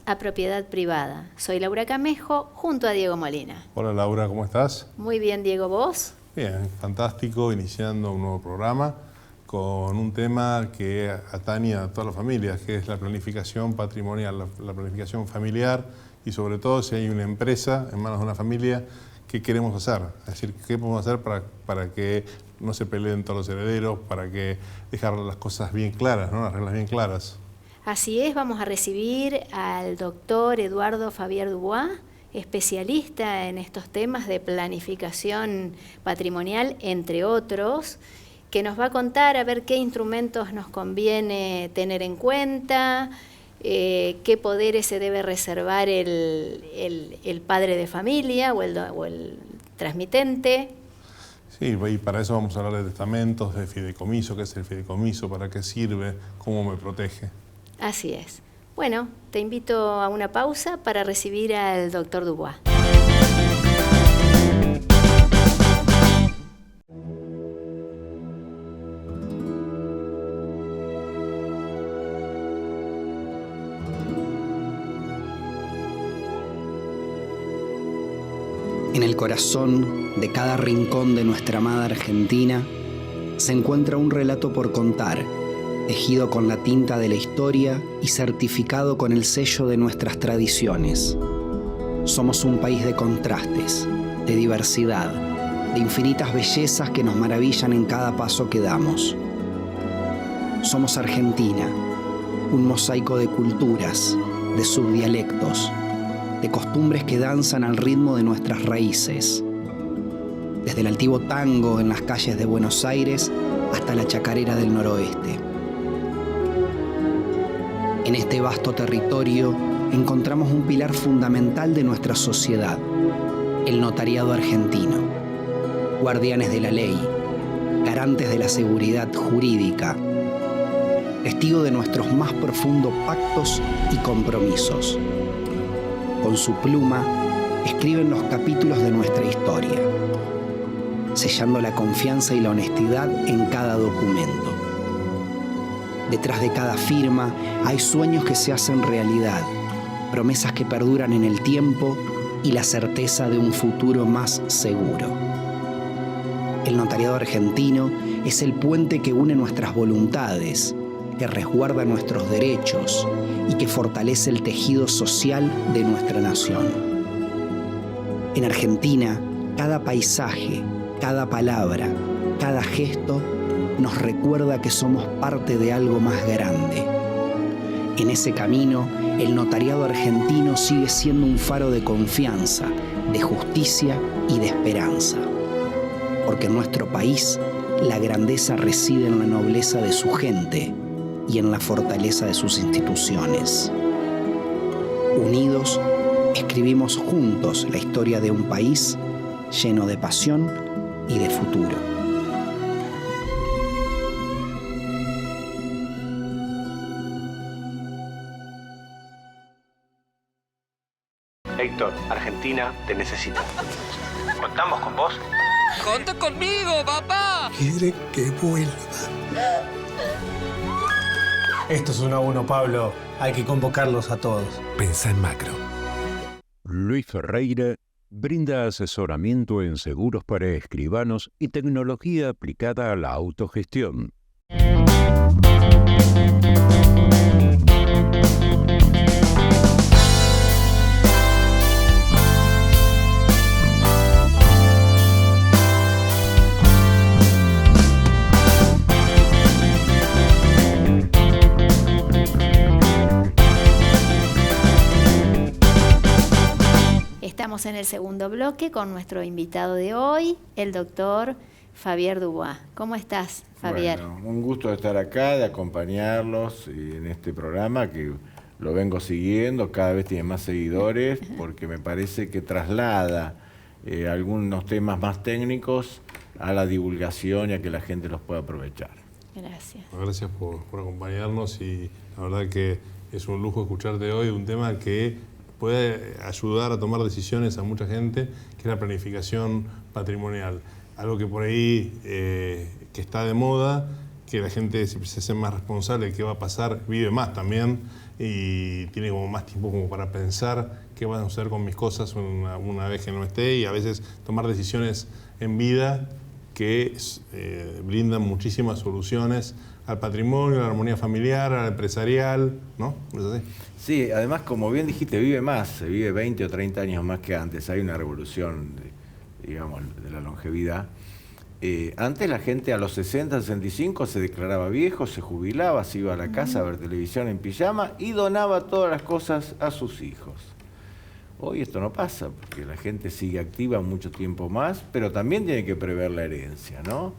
a Propiedad Privada. Soy Laura Camejo, junto a Diego Molina. Hola Laura, ¿cómo estás? Muy bien, Diego, ¿vos? Bien, fantástico, iniciando un nuevo programa con un tema que atañe a todas las familias, que es la planificación patrimonial, la planificación familiar y sobre todo si hay una empresa en manos de una familia, ¿qué queremos hacer? Es decir, ¿qué podemos hacer para que no se peleen todos los herederos, para que dejar las cosas bien claras, ¿no? Las reglas bien claras? Así es, vamos a recibir al doctor Eduardo Fabier Dubois, especialista en estos temas de planificación patrimonial, entre otros, que nos va a contar a ver qué instrumentos nos conviene tener en cuenta, qué poderes se debe reservar el padre de familia o el transmitente. Sí, y para eso vamos a hablar de testamentos, de fideicomiso, qué es el fideicomiso, para qué sirve, cómo me protege. Así es. Bueno, te invito a una pausa para recibir al doctor Dubois. En el corazón de cada rincón de nuestra amada Argentina se encuentra un relato por contar, tejido con la tinta de la historia y certificado con el sello de nuestras tradiciones. Somos un país de contrastes, de diversidad, de infinitas bellezas que nos maravillan en cada paso que damos. Somos Argentina, un mosaico de culturas, de subdialectos, de costumbres que danzan al ritmo de nuestras raíces. Desde el altivo tango en las calles de Buenos Aires hasta la chacarera del noroeste. En este vasto territorio encontramos un pilar fundamental de nuestra sociedad, el notariado argentino. Guardianes de la ley, garantes de la seguridad jurídica, testigo de nuestros más profundos pactos y compromisos. Con su pluma escriben los capítulos de nuestra historia, sellando la confianza y la honestidad en cada documento. Detrás de cada firma hay sueños que se hacen realidad, promesas que perduran en el tiempo y la certeza de un futuro más seguro. El notariado argentino es el puente que une nuestras voluntades, que resguarda nuestros derechos y que fortalece el tejido social de nuestra nación. En Argentina, cada paisaje, cada palabra, cada gesto nos recuerda que somos parte de algo más grande. En ese camino, el notariado argentino sigue siendo un faro de confianza, de justicia y de esperanza. Porque en nuestro país, la grandeza reside en la nobleza de su gente y en la fortaleza de sus instituciones. Unidos, escribimos juntos la historia de un país lleno de pasión y de futuro. Héctor, Argentina te necesita. ¿Contamos con vos? ¡Conta conmigo, papá! Quiere que vuelva. Esto es 1 a 1, Pablo. Hay que convocarlos a todos. Pensá en macro. Luis Ferreira brinda asesoramiento en seguros para escribanos y tecnología aplicada a la autogestión. Estamos en el segundo bloque con nuestro invitado de hoy, el doctor Fabier Dubois. ¿Cómo estás, Fabier? Bueno, un gusto estar acá, de acompañarlos en este programa que lo vengo siguiendo, cada vez tiene más seguidores, porque me parece que traslada algunos temas más técnicos a la divulgación y a que la gente los pueda aprovechar. Gracias. Gracias por acompañarnos y la verdad que es un lujo escucharte hoy, un tema que puede ayudar a tomar decisiones a mucha gente, que es la planificación patrimonial. Algo que por ahí que está de moda, que la gente se hace más responsable de qué va a pasar, vive más también y tiene como más tiempo como para pensar qué va a suceder con mis cosas una vez que no esté, y a veces tomar decisiones en vida que brindan muchísimas soluciones al patrimonio, a la armonía familiar, al empresarial, ¿no? ¿No es así? Sí, además, como bien dijiste, vive más, se vive 20 o 30 años más que antes. Hay una revolución, digamos, de la longevidad. Antes la gente a los 60, 65 se declaraba viejo, se jubilaba, se iba a la casa a ver televisión en pijama y donaba todas las cosas a sus hijos. Hoy esto no pasa, porque la gente sigue activa mucho tiempo más, pero también tiene que prever la herencia, ¿no?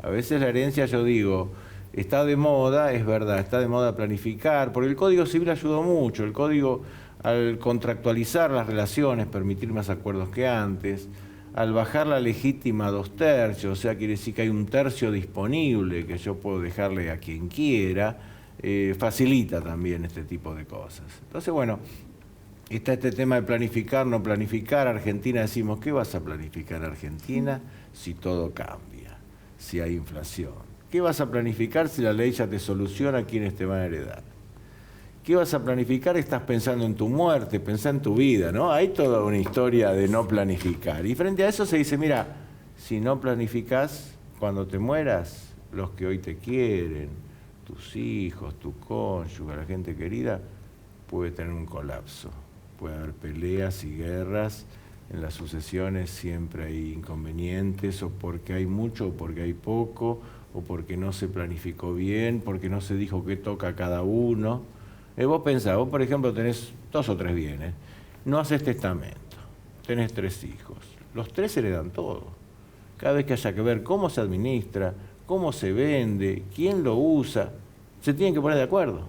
A veces la herencia, yo digo, está de moda, es verdad, está de moda planificar, porque el Código Civil ayudó mucho, el Código al contractualizar las relaciones, permitir más acuerdos que antes, al bajar la legítima a 2/3, o sea, quiere decir que hay 1/3 disponible que yo puedo dejarle a quien quiera, facilita también este tipo de cosas. Entonces, bueno, está este tema de planificar, no planificar. Argentina decimos, ¿qué vas a planificar Argentina si todo cambia, si hay inflación? ¿Qué vas a planificar si la ley ya te soluciona quiénes te van a heredar? ¿Qué vas a planificar? Estás pensando en tu muerte, pensá en tu vida, ¿no? Hay toda una historia de no planificar. Y frente a eso se dice, mira, si no planificás, cuando te mueras, los que hoy te quieren, tus hijos, tu cónyuge, la gente querida, puede tener un colapso. Puede haber peleas y guerras. En las sucesiones siempre hay inconvenientes, o porque hay mucho, o porque hay poco, o porque no se planificó bien, porque no se dijo qué toca a cada uno. Vos pensás, vos por ejemplo tenés 2 o 3 bienes, no haces testamento, tenés 3 hijos, los 3 heredan todo. Cada vez que haya que ver cómo se administra, cómo se vende, quién lo usa, se tienen que poner de acuerdo.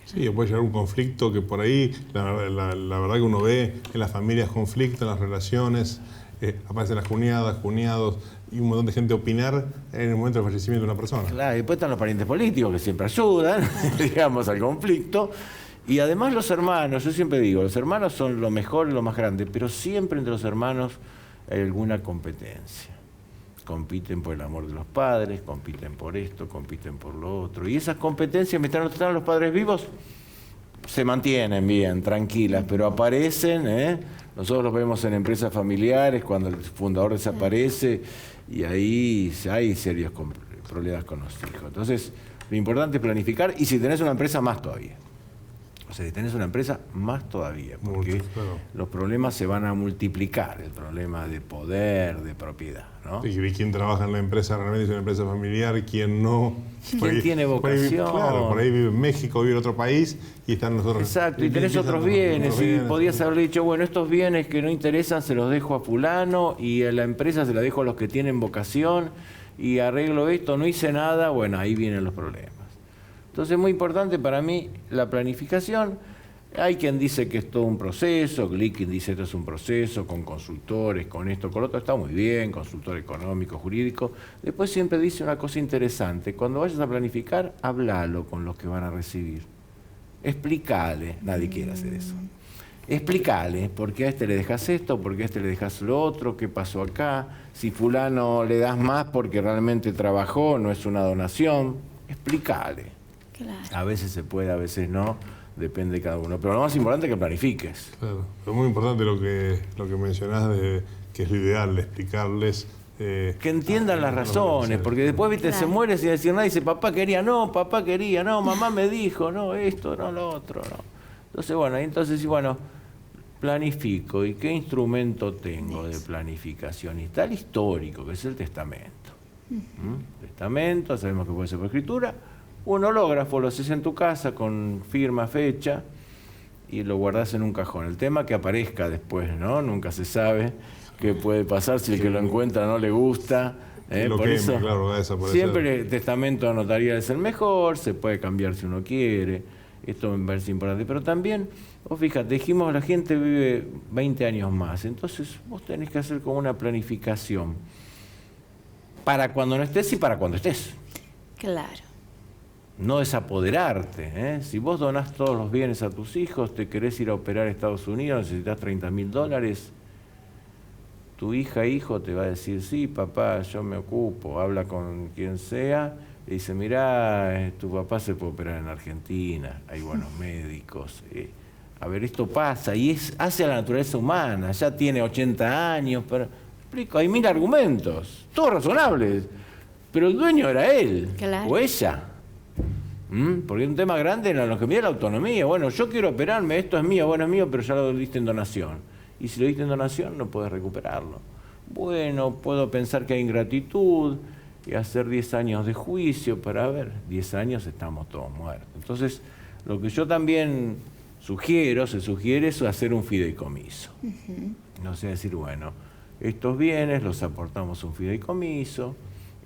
Sí, puede llegar un conflicto que por ahí, la verdad que uno ve en las familias conflictos, en las relaciones, aparecen las cuñadas, cuñados y un montón de gente opinar en el momento del fallecimiento de una persona. Claro, y después están los parientes políticos que siempre ayudan, digamos, al conflicto. Y además los hermanos, yo siempre digo, los hermanos son lo mejor y lo más grande, pero siempre entre los hermanos hay alguna competencia. Compiten por el amor de los padres, compiten por esto, compiten por lo otro. Y esas competencias, mientras no están los padres vivos, se mantienen bien, tranquilas, pero aparecen, Nosotros los vemos en empresas familiares, cuando el fundador desaparece, y ahí hay serios problemas con los hijos. Entonces, lo importante es planificar, y si tenés una empresa, más todavía. O sea, si tenés una empresa, más todavía, porque los problemas se van a multiplicar, el problema de poder, de propiedad, ¿no? Y quién trabaja en la empresa realmente es una empresa familiar, quién no. ¿Quién tiene vocación? Claro, por ahí vive en México, vive en otro país, y están nosotros. Exacto, y tenés otros bienes, y podías haber dicho, bueno, estos bienes que no interesan se los dejo a fulano, y a la empresa se la dejo a los que tienen vocación, y arreglo esto, no hice nada, bueno, ahí vienen los problemas. Entonces es muy importante para mí la planificación. Hay quien dice que es todo un proceso, Glickin dice que esto es un proceso, con consultores, con esto, con lo otro, está muy bien, consultor económico, jurídico. Después siempre dice una cosa interesante, cuando vayas a planificar, háblalo con los que van a recibir. Explícale, nadie quiere hacer eso. Explícale, por qué a este le dejas esto, por qué a este le dejas lo otro, qué pasó acá, si fulano le das más porque realmente trabajó, no es una donación. Explícale. Claro. A veces se puede, a veces no, depende de cada uno. Pero lo más importante es que planifiques. Claro. Es muy importante lo que mencionás, que es lo ideal, de explicarles. Que entiendan las razones, porque después, viste, se muere sin decir nada y dice, papá quería, no, mamá me dijo, no, esto, no, lo otro, no. Entonces, bueno, planifico. ¿Y qué instrumento tengo de planificación? Y está el histórico, que es el testamento. Testamento, sabemos que puede ser por escritura. Un hológrafo lo haces en tu casa con firma, fecha, y lo guardás en un cajón. El tema que aparezca después, ¿no? Nunca se sabe qué puede pasar si el que lo encuentra no le gusta. Por eso, claro, va a desaparecer. siempre el testamento notarial es el mejor, se puede cambiar si uno quiere. Esto me parece importante. Pero también, vos fíjate, dijimos la gente vive 20 años más. Entonces vos tenés que hacer como una planificación para cuando no estés y para cuando estés. Claro. No desapoderarte. Si vos donás todos los bienes a tus hijos, te querés ir a operar a Estados Unidos, necesitas $30.000, tu hija, hijo, te va a decir, sí, papá, yo me ocupo, habla con quien sea, y dice, mirá, tu papá se puede operar en Argentina, hay buenos médicos. A ver, esto pasa, y es hacia la naturaleza humana, ya tiene 80 años, pero explico, hay 1000 argumentos, todos razonables, pero el dueño era él, claro, o ella. Porque es un tema grande en lo que mide la autonomía. Bueno, yo quiero operarme, esto es mío, bueno, es mío, pero ya lo diste en donación. Y si lo diste en donación, no puedes recuperarlo. Bueno, puedo pensar que hay ingratitud y hacer 10 años de juicio para ver, 10 años estamos todos muertos. Entonces, lo que yo también se sugiere es hacer un fideicomiso. No sé, decir, bueno, estos bienes los aportamos a un fideicomiso,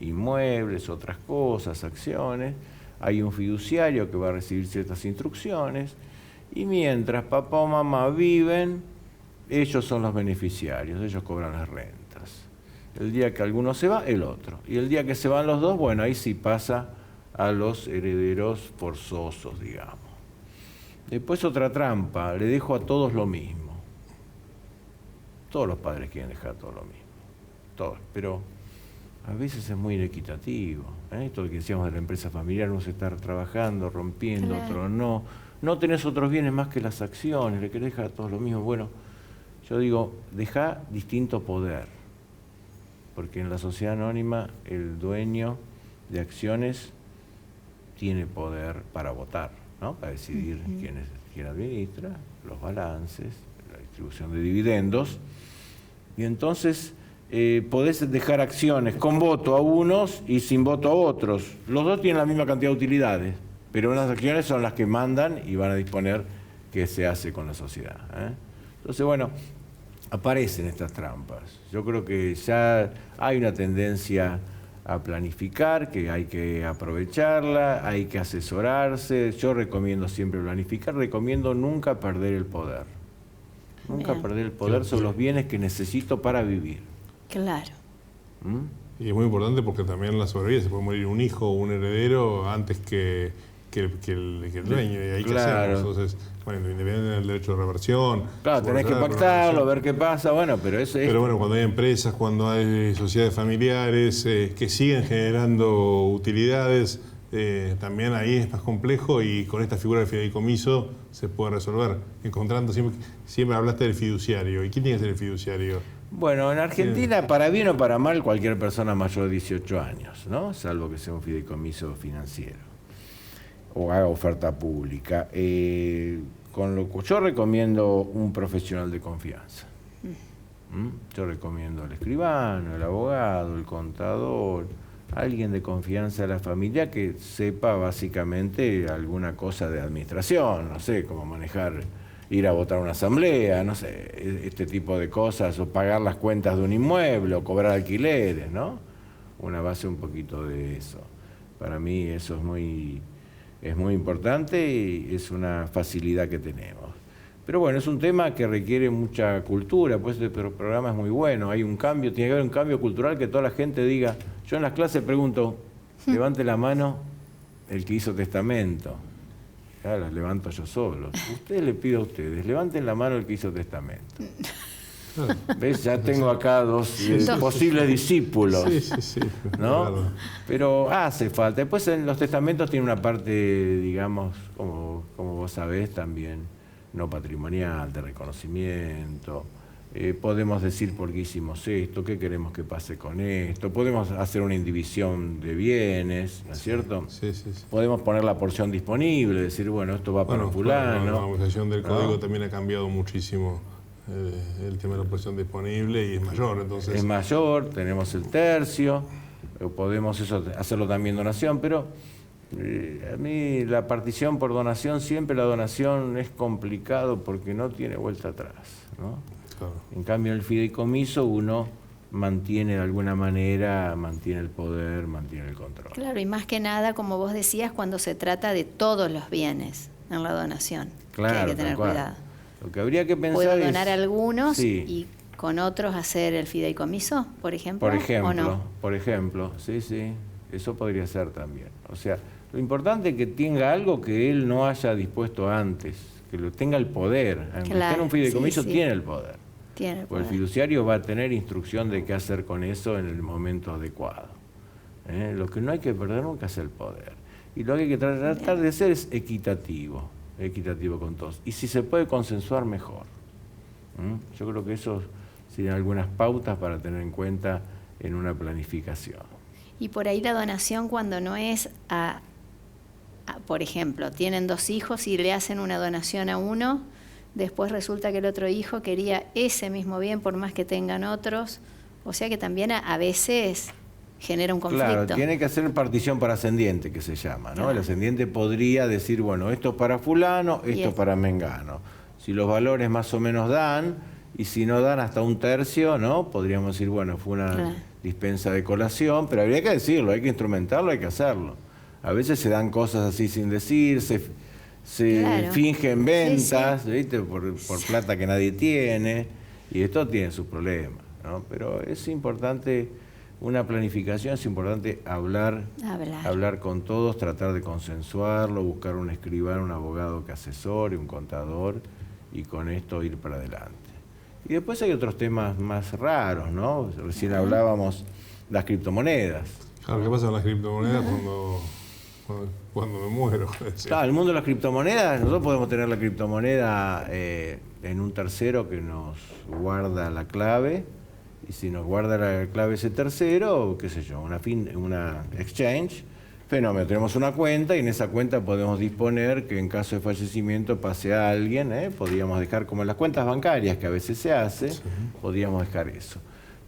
inmuebles, otras cosas, acciones. Hay un fiduciario que va a recibir ciertas instrucciones y mientras papá o mamá viven, ellos son los beneficiarios, ellos cobran las rentas. El día que alguno se va, el otro. Y el día que se van los dos, bueno, ahí sí pasa a los herederos forzosos, digamos. Después otra trampa, le dejo a todos lo mismo. Todos los padres quieren dejar a todos lo mismo, todos, pero a veces es muy inequitativo. Esto que decíamos de la empresa familiar, uno se está trabajando, rompiendo, claro, otro no. No tenés otros bienes más que las acciones, le querés dejar a todos lo mismo. Bueno, yo digo, dejá distinto poder, porque en la sociedad anónima el dueño de acciones tiene poder para votar, ¿no? Para decidir quién administra, los balances, la distribución de dividendos, y entonces podés dejar acciones con voto a unos y sin voto a otros. Los dos tienen la misma cantidad de utilidades, pero unas acciones son las que mandan y van a disponer qué se hace con la sociedad. Entonces, bueno, aparecen estas trampas. Yo creo que ya hay una tendencia a planificar, que hay que aprovecharla, hay que asesorarse. Yo recomiendo siempre planificar, recomiendo nunca perder el poder. Nunca perder el poder sobre los bienes que necesito para vivir. Claro. Y es muy importante porque también en la sobrevida se puede morir un hijo o un heredero antes que el dueño, y hay que hacerlo. Entonces, bueno, independientemente del derecho de reversión. Claro, tenés que pactarlo, ver qué pasa, bueno, pero eso es. Pero bueno, cuando hay empresas, cuando hay sociedades familiares que siguen generando utilidades, también ahí es más complejo, y con esta figura del fideicomiso se puede resolver. Encontrando, siempre hablaste del fiduciario. ¿Y quién tiene que ser el fiduciario? Bueno, en Argentina, para bien o para mal, cualquier persona mayor de 18 años, ¿no? Salvo que sea un fideicomiso financiero o haga oferta pública. Con lo que yo recomiendo un profesional de confianza. Yo recomiendo el escribano, el abogado, el contador, alguien de confianza de la familia que sepa básicamente alguna cosa de administración, no sé, cómo manejar, ir a votar a una asamblea, no sé, este tipo de cosas, o pagar las cuentas de un inmueble, o cobrar alquileres, ¿no? Una base un poquito de eso. Para mí eso es muy importante y es una facilidad que tenemos. Pero bueno, es un tema que requiere mucha cultura, pues este programa es muy bueno, hay un cambio, tiene que haber un cambio cultural, que toda la gente diga. Yo en las clases pregunto, levante la mano el que hizo testamento. Ya las levanto yo solo. Ustedes le pido a ustedes, levanten la mano el que hizo testamento. ¿Ves? Ya tengo acá dos posibles discípulos. Sí, ¿no? Claro. Pero hace falta. Después en los testamentos tiene una parte, digamos, como vos sabés también, no patrimonial, de reconocimiento. Podemos decir por qué hicimos esto, qué queremos que pase con esto. Podemos hacer una indivisión de bienes, ¿no es cierto? Sí. Podemos poner la porción disponible, decir, bueno, esto va para fulano. La normalización del código también ha cambiado muchísimo. El tema de la porción disponible, y es mayor, entonces. Es mayor, tenemos el tercio, podemos hacerlo también donación, pero a mí la partición por donación, siempre la donación es complicado porque no tiene vuelta atrás, ¿no? Claro. En cambio, en el fideicomiso uno mantiene de alguna manera, mantiene el poder, mantiene el control. Claro, y más que nada, como vos decías, cuando se trata de todos los bienes en la donación, claro, que hay que tener cuidado. Lo que habría que pensar ¿Puedo donar algunos sí, y con otros hacer el fideicomiso, por ejemplo? ¿O no? Por ejemplo, sí, eso podría ser también. O sea, lo importante es que tenga algo que él no haya dispuesto antes, que lo tenga el poder. Aunque esté en un fideicomiso, tiene el poder. Porque el fiduciario va a tener instrucción de qué hacer con eso en el momento adecuado. Lo que no hay que perder nunca es el poder. Y lo que hay que tratar de hacer es equitativo con todos. Y si se puede consensuar, mejor. Yo creo que eso serían algunas pautas para tener en cuenta en una planificación. Y por ahí la donación cuando no es por ejemplo, tienen 2 hijos y le hacen una donación a uno, después resulta que el otro hijo quería ese mismo bien por más que tengan otros, o sea que también a veces genera un conflicto. Claro, tiene que hacer partición por ascendiente, que se llama, ¿no? Claro. El ascendiente podría decir, bueno, esto es para fulano, esto es para mengano. Si los valores más o menos dan, y si no dan hasta 1/3, ¿no? Podríamos decir, bueno, fue una dispensa de colación, pero habría que decirlo, hay que instrumentarlo, hay que hacerlo. A veces se dan cosas así sin decir, se fingen ventas, ¿viste? Por plata que nadie tiene, y esto tiene sus problemas, ¿no? Pero es importante, una planificación, es importante hablar con todos, tratar de consensuarlo, buscar un escribano, un abogado que asesore, un contador, y con esto ir para adelante. Y después hay otros temas más raros, ¿no? Recién hablábamos de las criptomonedas. Claro, ¿qué pasa con las criptomonedas cuando me muero? Claro, el mundo de las criptomonedas, nosotros podemos tener la criptomoneda en un tercero que nos guarda la clave, y si nos guarda la clave ese tercero, qué sé yo, una exchange, fenómeno, tenemos una cuenta y en esa cuenta podemos disponer que en caso de fallecimiento pase a alguien, podríamos dejar como en las cuentas bancarias que a veces se hace, podríamos dejar eso.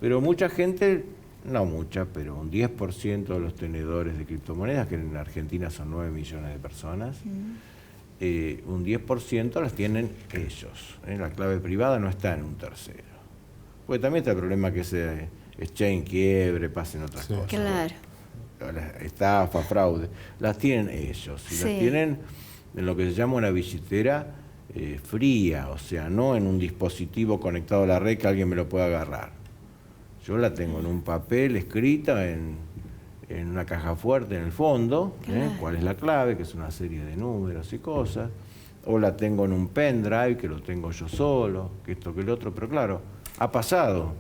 Pero mucha gente, no mucha, pero un 10% de los tenedores de criptomonedas, que en Argentina son 9 millones de personas, un 10% las tienen ellos. La clave privada no está en un tercero. Porque también está el problema que ese exchange quiebre, pasen otras cosas. Claro. Estafa, fraude, las tienen ellos. Y las tienen en lo que se llama una billetera fría, o sea, no en un dispositivo conectado a la red que alguien me lo pueda agarrar. Yo la tengo en un papel escrita, en una caja fuerte en el fondo, cuál es la clave, que es una serie de números y cosas, o la tengo en un pendrive, que lo tengo yo solo, que esto, que el otro, pero claro, ha pasado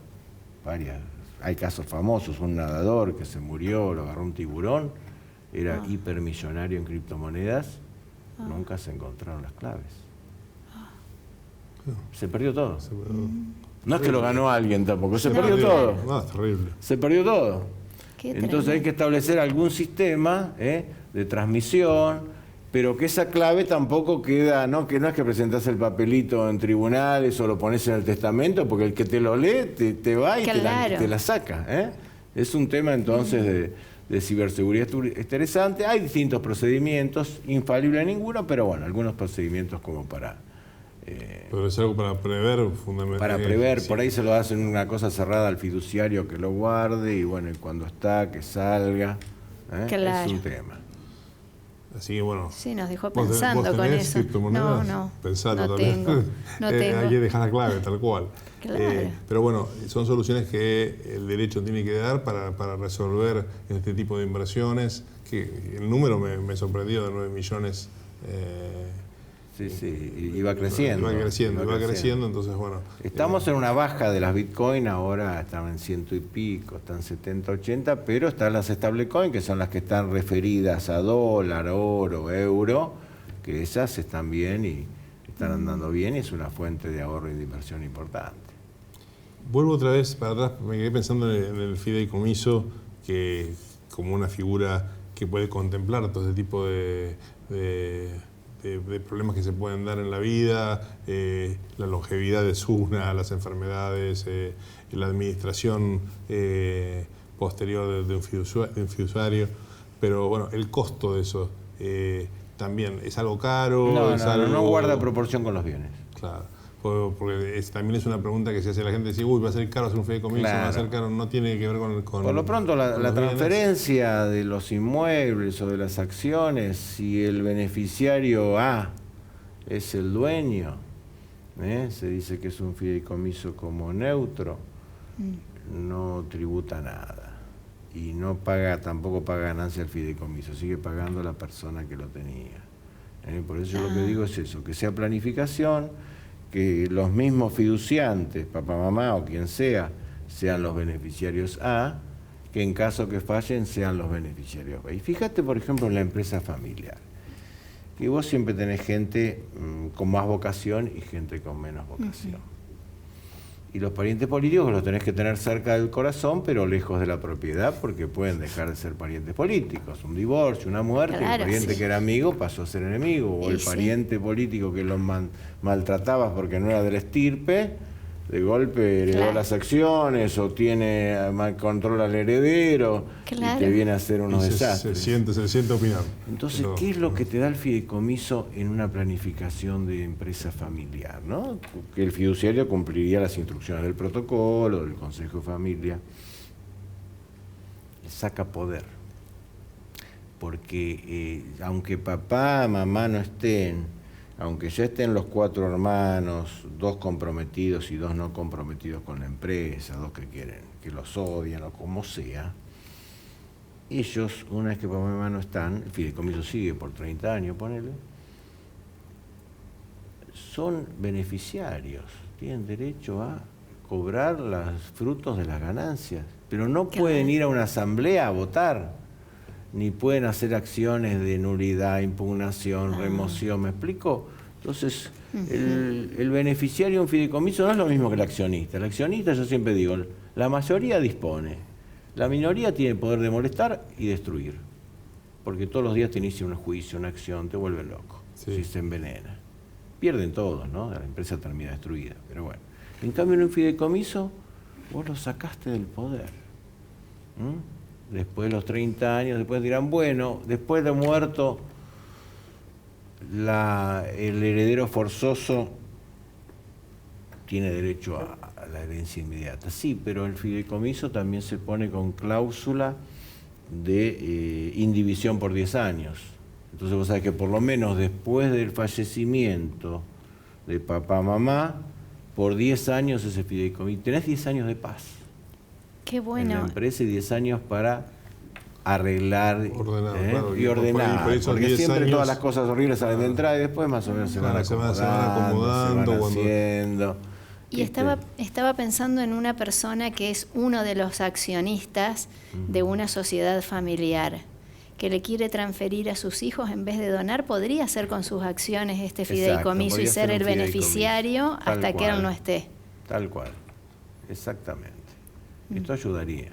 varias. Hay casos famosos, un nadador que se murió, lo agarró un tiburón, era hipermillonario en criptomonedas, nunca se encontraron las claves. Se perdió todo. No es que lo ganó alguien tampoco, se perdió todo. No, es terrible. Se perdió todo. Entonces hay que establecer algún sistema de transmisión, pero que esa clave tampoco queda, ¿no? Que no es que presentás el papelito en tribunales o lo pones en el testamento, porque el que te lo lee te va y te la saca. Es un tema entonces de ciberseguridad interesante. Hay distintos procedimientos, infalible ninguno, pero bueno, algunos procedimientos como para... pero es algo para prever fundamentalmente. Para prever, por ahí se lo hacen una cosa cerrada al fiduciario que lo guarde y bueno, y cuando está, que salga. Es un tema. Así que bueno. Sí, nos dejó pensando con eso. No. Pensando no también. No tengo. Hay que dejar la clave, tal cual. Claro. Pero bueno, son soluciones que el derecho tiene que dar para resolver este tipo de inversiones, que el número me sorprendió de 9 millones. Sí, y va creciendo. Va creciendo, entonces bueno. Estamos en una baja de las Bitcoin, ahora están en 100 y pico, están 70, 80, pero están las stablecoin, que son las que están referidas a dólar, oro, euro, que esas están bien y están andando bien y es una fuente de ahorro y de inversión importante. Vuelvo otra vez para atrás, me quedé pensando en el fideicomiso, que como una figura que puede contemplar todo ese tipo de problemas que se pueden dar en la vida, la longevidad es una, las enfermedades, la administración posterior de un fiduciario, pero bueno, el costo de eso también es algo caro. No guarda proporción con los bienes. Claro, porque también es una pregunta que se hace la gente, dice, va a ser caro hacer un fideicomiso, va a ser caro, no tiene que ver con por lo pronto la transferencia de los inmuebles o de las acciones, si el beneficiario A es el dueño, se dice que es un fideicomiso como neutro, no tributa nada y tampoco paga ganancia el fideicomiso, sigue pagando la persona que lo tenía. Por eso yo lo que digo es eso, que sea planificación, que los mismos fiduciantes, papá, mamá o quien sea, sean los beneficiarios A, que en caso que fallen sean los beneficiarios B. Y fíjate, por ejemplo, en la empresa familiar, que vos siempre tenés gente con más vocación y gente con menos vocación. Y los parientes políticos los tenés que tener cerca del corazón, pero lejos de la propiedad, porque pueden dejar de ser parientes políticos. Un divorcio, una muerte, Claro, el pariente sí. que era amigo pasó a ser enemigo, o Y el sí. pariente político que los maltratabas porque no era de la estirpe, de golpe heredó Claro. las acciones, o controla al heredero, Claro. y te viene a hacer unos Se desastres. siente opinar. Entonces, Pero, ¿qué es lo que te da el fideicomiso en una planificación de empresa familiar, ¿no? Que el fiduciario cumpliría las instrucciones del protocolo, del Consejo de Familia. Le saca poder. Porque aunque papá, mamá no estén, aunque ya estén los 4 hermanos, 2 comprometidos y 2 no comprometidos con la empresa, 2 que quieren, que los odian o como sea, ellos, una vez que papá y mamá no están, el fideicomiso sigue por 30 años, ponele, son beneficiarios, tienen derecho a cobrar los frutos de las ganancias, pero no pueden ir a una asamblea a votar, ni pueden hacer acciones de nulidad, impugnación, remoción, ¿me explico? Entonces, el beneficiario de un fideicomiso no es lo mismo que el accionista. El accionista, yo siempre digo, la mayoría dispone, la minoría tiene el poder de molestar y destruir, porque todos los días te inicia un juicio, una acción, te vuelve loco, si se envenena. Pierden todos, ¿no? La empresa termina destruida, pero bueno. En cambio, en un fideicomiso, vos lo sacaste del poder. Después de los 30 años, después dirán, bueno, después de muerto el heredero forzoso tiene derecho a la herencia inmediata. Sí, pero el fideicomiso también se pone con cláusula de indivisión por 10 años. Entonces vos sabés que por lo menos después del fallecimiento de papá, mamá, por 10 años ese fideicomiso, tenés 10 años de paz. Qué En la bueno. empresa y 10 años para arreglar Claro, y ordenar, por esos porque 10 siempre años, todas las cosas horribles salen de entrada y después más o menos se van Claro, acomodando, se van acomodando se van cuando- haciendo. Y estaba pensando en una persona que es uno de los accionistas de una sociedad familiar, que le quiere transferir a sus hijos en vez de donar, podría hacer con sus acciones este Exacto, fideicomiso y podría ser ser un el beneficiario Tal hasta que él cual. no esté. Tal cual, exactamente. Esto ayudaría.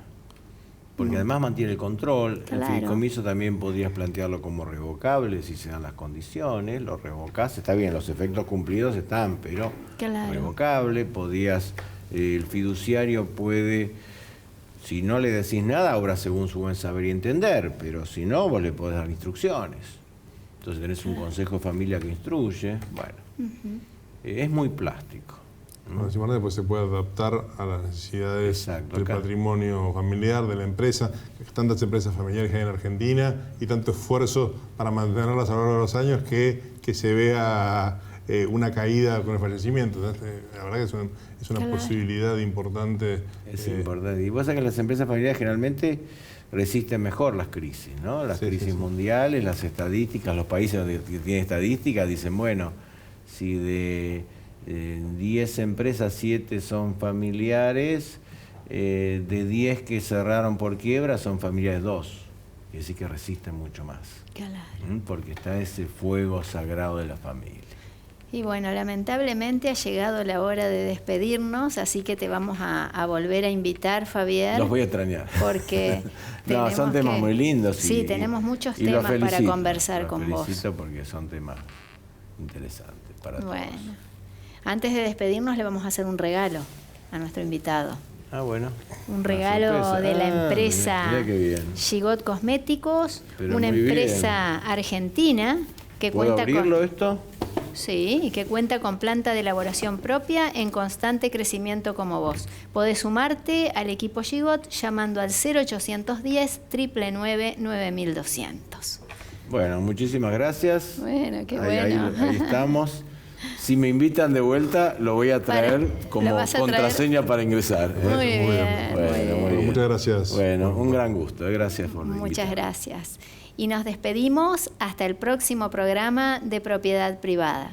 Porque además mantiene el control. Claro. El fideicomiso también podrías plantearlo como revocable si se dan las condiciones, lo revocás, está bien, los efectos cumplidos están, pero Claro. revocable, el fiduciario puede, si no le decís nada, obra según su buen saber y entender, pero si no, vos le podés dar instrucciones. Entonces tenés un consejo de familia que instruye, bueno, es muy plástico. Bueno, de esa manera después se puede adaptar a las necesidades Exacto, del acá. patrimonio familiar, de la empresa, tantas empresas familiares que hay en Argentina y tanto esfuerzo para mantenerlas a lo largo de los años que se vea una caída con el fallecimiento. La verdad que es una Claro. posibilidad importante. Es importante. Y vos sabés que las empresas familiares generalmente resisten mejor las crisis, ¿no? Las crisis mundiales, las estadísticas, los países donde tienen estadísticas dicen, bueno, si de 10 empresas, 7 son familiares, de 10 que cerraron por quiebra son familiares 2. Y así que resisten mucho más. Claro. Porque está ese fuego sagrado de la familia. Y bueno, lamentablemente ha llegado la hora de despedirnos, así que te vamos a volver a invitar, Fabián. Los voy a extrañar. Porque no, son temas muy lindos. Sí, tenemos muchos y los temas para felicito, conversar los con vos. felicito porque son temas interesantes para Bueno, todos. antes de despedirnos le vamos a hacer un regalo a nuestro invitado. Ah, bueno. Un regalo sorpresa. de la empresa Mirá qué bien. Gigot Cosméticos, Pero una muy bien. empresa argentina que ¿Puedo cuenta abrirlo con... esto? Sí, y que cuenta con planta de elaboración propia en constante crecimiento como vos. Podés sumarte al equipo Gigot llamando al 0810-999-9200. Bueno, muchísimas gracias. Bueno, qué Ahí bueno. estamos. Si me invitan de vuelta, lo voy a traer ¿lo como vas a traer? contraseña para ingresar. Muy bien, muy bien. Muy bien. Muchas gracias. Bueno, un gran gusto. Gracias por la Muchas invitación. gracias. Y nos despedimos hasta el próximo programa de Propiedad Privada.